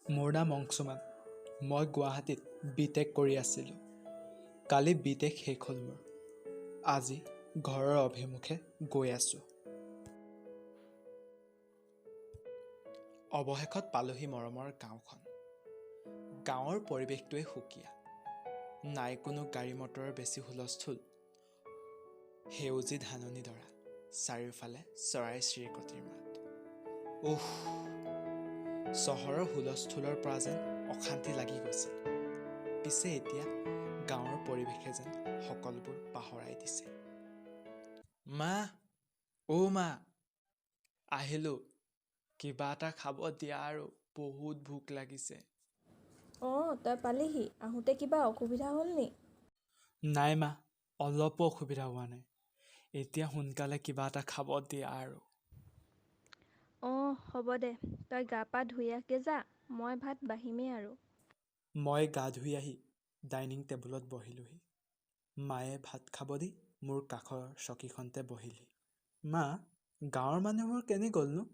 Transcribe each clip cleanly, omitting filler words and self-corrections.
মোৰ নাম অংশুমান। মই গুৱাহাটীত বি.টেক কৰি আছিলোঁ। কালি বি.টেক শেষ হ'ল মোৰ। আজি ঘৰৰ অভিমুখে গৈ আছোঁ। অৱশেষত পালোহি মৰমৰ গাঁওখন। গাঁৱৰ পৰিৱেশটোৱে সুকীয়া। নাই কোনো গাড়ী মটৰৰ বেছি হুলস্থুল। সেউজী ধাননি ধৰা, চাৰিওফালে চৰাই চিৰিকটিৰ মাত। উফ! চহৰৰ হুলস্থুলৰ পৰা যেন অশান্তি লাগি গৈছে। পিছে এতিয়া গাঁৱৰ পৰিৱেশে যেন সকলোবোৰ পাহৰাই দিছে। মা, মা, আহিলোঁ। কিবা এটা খাব দিয়া আৰু, বহুত ভোক লাগিছে। তই পালিহি। আহোঁতে কিবা অসুবিধা হ'ল নি? নাই মা, অলপো অসুবিধা হোৱা নাই। এতিয়া সোনকালে কিবা এটা খাব দিয়া আৰু। হ'ব দে। তই গা পা ধুই আহগে যা, মই ভাত বাঢ়িমেই আৰু। মই গা ধুই আহি ডাইনিং টেবুলত বহিলোহি। মায়ে ভাত খাব দি মোৰ কাষৰ চকীখনতে বহিলহি। মা, গাঁৱৰ মানুহবোৰ কেনি গ'লনো?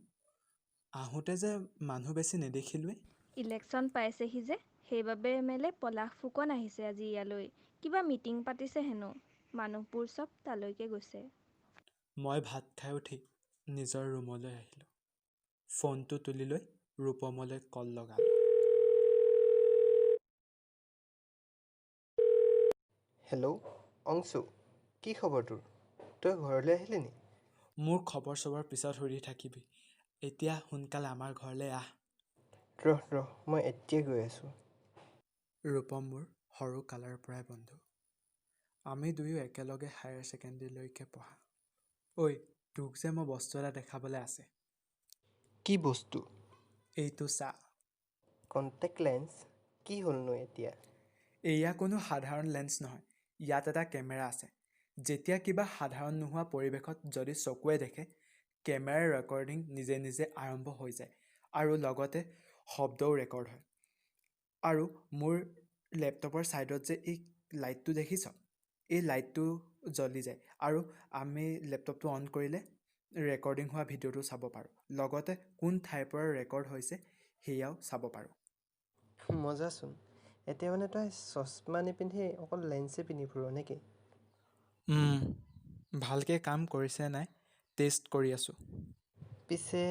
আহোঁতে যে মানুহ বেছি নেদেখিলোৱে। ইলেকশ্যন পাইছেহি যে, সেইবাবে এম.এল.এ. পলাশ ফুকন আহিছে আজি ইয়ালৈ। কিবা মিটিং পাতিছে হেনো। মানুহবোৰ চব তালৈকে গৈছে। মই ভাত খাই উঠি নিজৰ ৰুমলৈ আহিলোঁ। ফোনটো তুলি লৈ ৰূপমলৈ কল লগালোঁ। হেল্ল', অংশু, কি খবৰ তোৰ? তই ঘৰলৈ আহিলি নি? মোৰ খবৰ চবৰ পিছত সুধি থাকিবি। এতিয়া সোনকালে আমাৰ ঘৰলৈ আহ। ৰহ, মই এতিয়াই গৈ আছোঁ। ৰূপম মোৰ সৰু কালৰ পৰাই বন্ধু। আমি দুয়ো একেলগে হায়াৰ ছেকেণ্ডেৰীলৈকে পঢ়া। ঐ, তোক যে মই বস্তু এটা দেখাবলৈ আছে। কি বস্তু? এইটো চা। Contact lens? কি হ'লনো এতিয়া? এয়া কোনো সাধাৰণ লেন্স নহয়। ইয়াত এটা কেমেৰা আছে। যেতিয়া কিবা সাধাৰণ নোহোৱা পৰিৱেশত যদি চকুৱে দেখে, কেমেৰাৰ ৰেকৰ্ডিং নিজে নিজে আৰম্ভ হৈ যায় আৰু লগতে শব্দও ৰেকৰ্ড হয়। আৰু মোৰ লেপটপৰ ছাইডত যে এই লাইটটো দেখিছ? এই লাইটটো জ্বলি যায় আৰু আমি লেপটপটো অন কৰিলে ৰেকৰ্ডিং হোৱা ভিডিঅ'টো চাব পাৰোঁ। লগতে কোন ঠাইৰ পৰা ৰেকৰ্ড হৈছে সেয়াও চাব পাৰোঁ। মজাচোন। এতিয়া মানে তই চশমা নিপিন্ধি অকল লেন্সে পিন্ধি ফুৰ নেকি? ভালকৈ কাম কৰিছে নাই টেষ্ট কৰি আছোঁ। পিছে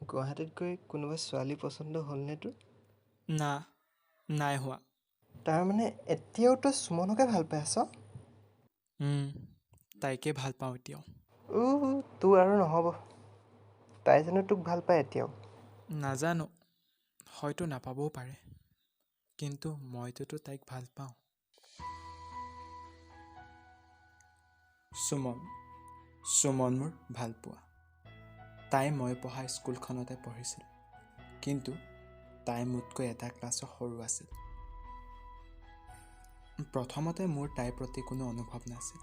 গুৱাহাটীত গৈ কোনোবা ছোৱালী পচন্দ হ'লনে তোৰ? নাই হোৱা। তাৰমানে এতিয়াও তই সুমনকে ভাল পাই আছ? তাইকে ভাল পাওঁ এতিয়াও। তোৰ আৰু নহ'ব। তাই জানো তোক ভাল পায় এতিয়াও? নাজানো, হয়তো নাপাবও পাৰে। কিন্তু মইতো তাইক ভাল পাওঁ। সুমন মোৰ ভালপোৱা। তাই মই পঢ়া স্কুলখনতে পঢ়িছিল। কিন্তু তাই মোতকৈ এটা ক্লাছৰ সৰু আছিল। প্ৰথমতে মোৰ তাইৰ প্ৰতি কোনো অনুভৱ নাছিল।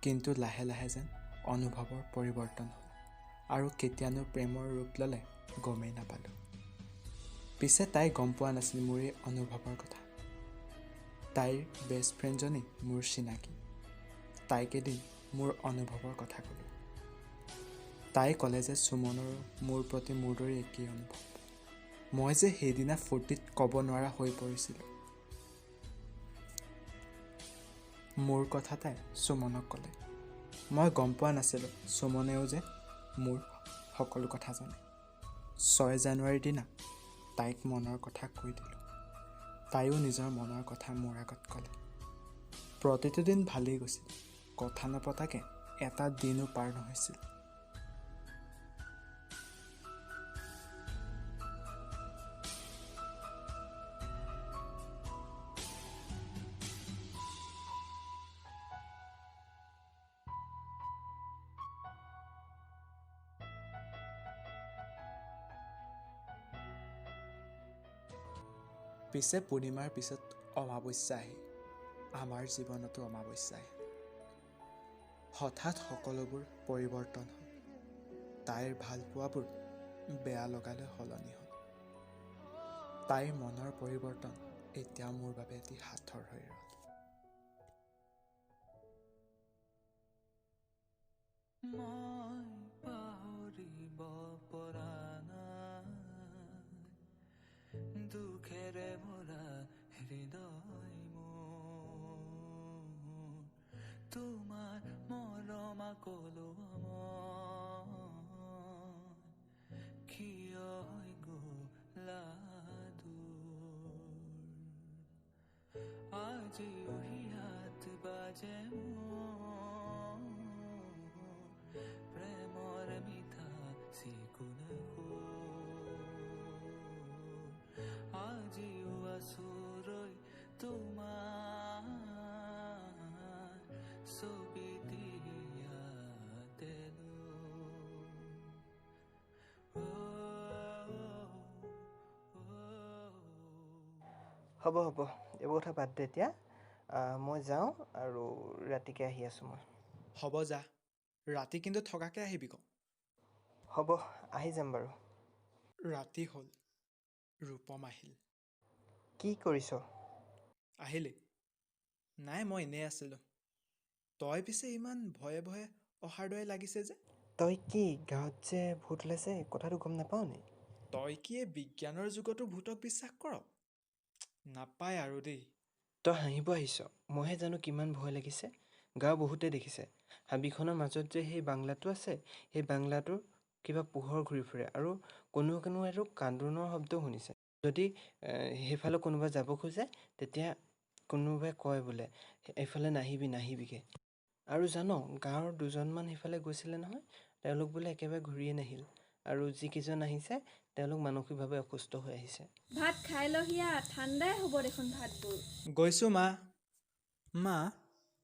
কিন্তু লাহে লাহে যেন অনুভৱৰ পৰিৱৰ্তন হ'ল আৰু কেতিয়ানো প্ৰেমৰ ৰূপ ল'লে গমেই নাপালোঁ। পিছে তাই গম পোৱা নাছিল মোৰ এই অনুভৱৰ কথা। তাইৰ বেষ্ট ফ্ৰেণ্ডজনী মোৰ চিনাকি। তাইক এদিন মোৰ অনুভৱৰ কথা ক'লোঁ। তাই ক'লে যে সুমনৰো মোৰ প্ৰতি মোৰ দৰে একেই অনুভৱ। মই যে সেইদিনা ফূৰ্তিত ক'ব নোৱাৰা হৈ পৰিছিলোঁ। মোৰ কথা তাই সুমনক ক'লে। মই গম পোৱা নাছিলোঁ সুমনেও যে মোৰ সকলো কথা জানে। 6 জানুৱাৰীৰ দিনা তাইক মনৰ কথা কৈ দিলোঁ। তাইও নিজৰ মনৰ কথা মোৰ আগত ক'লে। প্ৰতিটো দিন ভালেই গৈছিল। কথা নপতাকৈ এটা দিনো পাৰ নহৈছিল। পিছে পূৰ্ণিমাৰ পিছত অমাৱস্যা আহি আমাৰ জীৱনতো অমাৱস্যা আহিল। হঠাৎ সকলোবোৰ পৰিৱৰ্তন হ'ল। তাইৰ ভালপোৱাবোৰ বেয়া লগালৈ সলনি হ'ল। তাইৰ মনৰ পৰিৱৰ্তন এতিয়া মোৰ বাবে এটি সাঁথৰ হৈ ৰ'ল। মই পাহৰিব পৰা নাই দুখেৰে ভৰা হৃদয় মোৰ তোমাৰ মৰম আকলো কিয় হৈ গ'লা দূৰ আজিও হিয়াত বাজে মোৰ প্ৰেমৰ মিঠা চিকুণ আজিও আছো ৰৈ তোমাৰ ছবি দিয়াতে হ'ব এইবোৰ কথা বাদ দে এতিয়া মই যাওঁ আৰু ৰাতিকৈ আহি আছোঁ মই হ'ব যা, ৰাতি কিন্তু থকাকৈ আহিবি ক। হ'ব আহি যাম বাৰু। ৰাতি হ'ল, ৰূপম আহিল। কি কৰিছ? আহিলি? নাই, মই এনেই আছিলোঁ। তই পিছে ইমান ভয়ে ভয়ে অহাৰ দৰে লাগিছে যে? তই কি গাঁৱত যে ভূত ওলাইছে কথাটো গম নাপাৱ নি? তই কি এই বিজ্ঞানৰ যুগতো ভূতক বিশ্বাস কৰ? নাপায় আৰু দেই। তই হাঁহিব আহিছ, মইহে জানো কিমান ভয় লাগিছে। গাঁও বহুতে দেখিছে, হাবিখনৰ মাজত যে সেই বাংলাটো আছে, সেই বাংলাটোৰ কিবা পোহৰ ঘূৰি ফুৰে আৰু কোনোবাইতো কান্দোনৰ শব্দ শুনিছে। যদি সেইফালে কোনোবা যাব খোজে তেতিয়া কোনোবাই কয় বোলে এইফালে নাহিবিগে। আৰু জান, গাঁৱৰ দুজনমান সেইফালে গৈছিলে নহয়, তেওঁলোক বোলে একেবাৰে ঘূৰিয়ে নাহিল। আৰু যিকেইজন আহিছে তেওঁলোক মানসিকভাৱে অসুস্থ হৈ আহিছে। ভাত খাই লহিয়া, ঠাণ্ডাই হ'ব দেখোন ভাতবোৰ। গৈছোঁ মা। মা,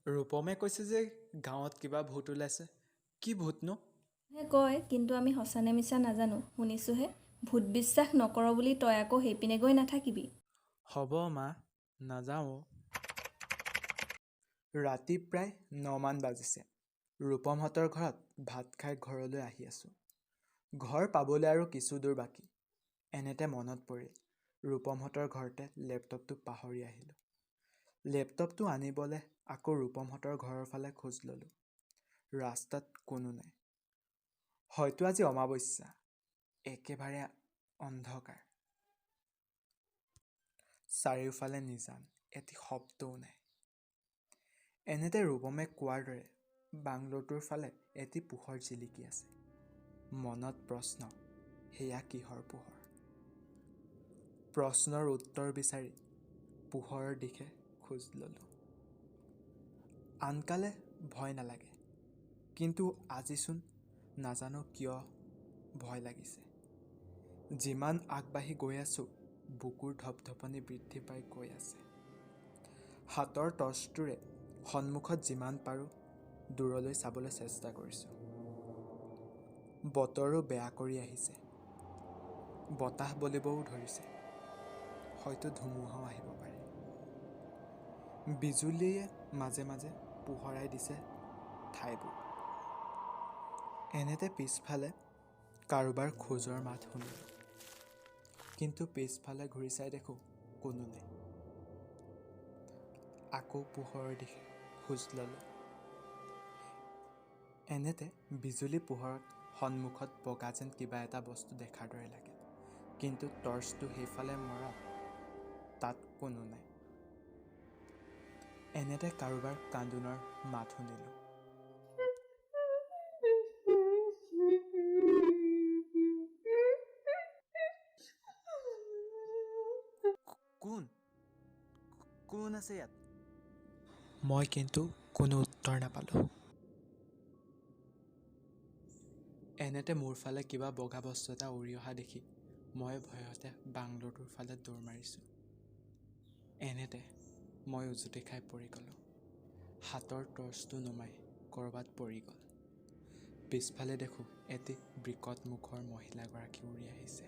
ৰূপমে কৈছে যে গাঁৱত কিবা ভূত ওলাইছে। কি ভূতনো? কয়, কিন্তু আমি সঁচা নে মিছা নাজানো, শুনিছোঁহে। ভূত বিশ্বাস নকৰ বুলি তই আকৌ সেইপিনে গৈ নাথাকিবি। হ'ব মা, নাযাওঁ। ৰাতি প্ৰায় 9 মান বাজিছে। ৰূপমহঁতৰ ঘৰত ভাত খাই ঘৰলৈ আহি আছোঁ। ঘৰ পাবলৈ আৰু কিছু দূৰ বাকী। এনেতে মনত পৰিল, ৰূপমহঁতৰ ঘৰতে লেপটপটো পাহৰি আহিলোঁ। লেপটপটো আনিবলৈ আকৌ ৰূপমহঁতৰ ঘৰৰ ফালে খোজ ল'লোঁ। ৰাস্তাত কোনো নাই। হয়তো আজি অমাৱস্যা। একেবাৰে অন্ধকাৰ। চাৰিওফালে নিজান, এটি শব্দও নাই। এনেতে ৰূপমে কোৱাৰ দৰে বাংলোটোৰ ফালে এটি পোহৰ জিলিকি আছে। মনত প্ৰশ্ন, সেয়া কিহৰ পোহৰ? প্ৰশ্নৰ উত্তৰ বিচাৰি পোহৰৰ দিশে খোজ ল'লোঁ। আনকালে ভয় নালাগে, কিন্তু আজিচোন নাজানো কিয় ভয় লাগিছে। যিমান আগবাঢ়ি গৈ আছোঁ, বুকুৰ ধপধপনি বৃদ্ধি পাই গৈ আছে। হাতৰ টৰ্চটোৰে সন্মুখত যিমান পাৰোঁ দূৰলৈ চাবলৈ চেষ্টা কৰিছোঁ। বতৰো বেয়া কৰি আহিছে। বতাহ বলিবও ধৰিছে। হয়তো ধুমুহাও আহিব পাৰে। বিজুলীয়ে মাজে মাজে পোহৰাই দিছে ঠাইবোৰ। এনেতে পিছফালে কাৰোবাৰ খোজৰ মাত শুনিলোঁ। কিন্তু পিছফালে ঘূৰি চাই দেখোঁ কোনো নাই। আকৌ পোহৰৰ দিশে খোজ ল'লোঁ। এনেতে বিজুলী পোহৰত সন্মুখত বগা যেন কিবা এটা বস্তু দেখাৰ দৰে লাগে। কিন্তু টৰ্চটো সেইফালে মৰাত তাত কোনো নাই। এনেতে কাৰোবাৰ কান্দোনৰ মাত শুনিলোঁ। কোন আছে ইয়াত? মই কিন্তু কোনো উত্তৰ নাপালোঁ। এনেতে মোৰ ফালে কিবা বগা বস্তু এটা উৰি অহা দেখি মই ভয়তে বাংলোটোৰ ফালে দৌৰ মাৰিছোঁ। এনেতে মই উজুতি খাই পৰি গ'লোঁ। হাতৰ টৰ্চটো নুমাই ক'ৰবাত পৰি গ'ল। পিছফালে দেখোঁ এটি বিকট মুখৰ মহিলাগৰাকী উৰি আহিছে।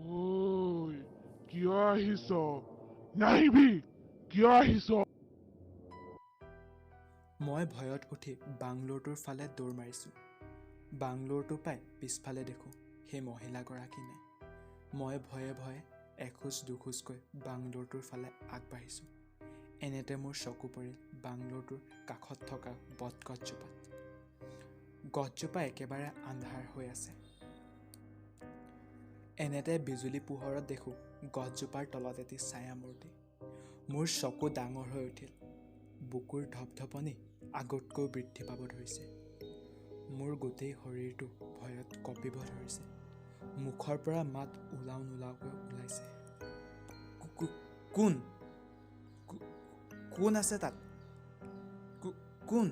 ঐ, কিয় আহিছ? নাহিবি! কিয় আহিছ? মই ভয়ত উঠি বাংলোটোৰ ফালে দৌৰ মাৰিছোঁ। বাংলোৰটো পাই পিছফালে দেখোঁ সেই মহিলাগৰাকী নাই। মই ভয়ে ভয়ে এখোজ দুখোজকৈ বাংলোৰটোৰ ফালে আগবাঢ়িছোঁ। এনেতে মোৰ চকু পৰিল বাংলোৰটোৰ কাষত থকা বটগছজোপাত। গছজোপা একেবাৰে আন্ধাৰ হৈ আছে। এনেতে বিজুলী পোহৰত দেখোঁ গছজোপাৰ তলত এটি ছায়ামূৰ্তি। মোৰ চকু ডাঙৰ হৈ উঠিল। বুকুৰ ধপধপনি আগতকৈ বৃদ্ধি পাব ধৰিছে। মোৰ গোটেই শৰীৰটো ভয়ত কঁপিব ধৰিছে। মুখৰ পৰা মাত ওলাও নোলাওকৈ ওলাইছে। কোন? কোন আছে তাত? কোন?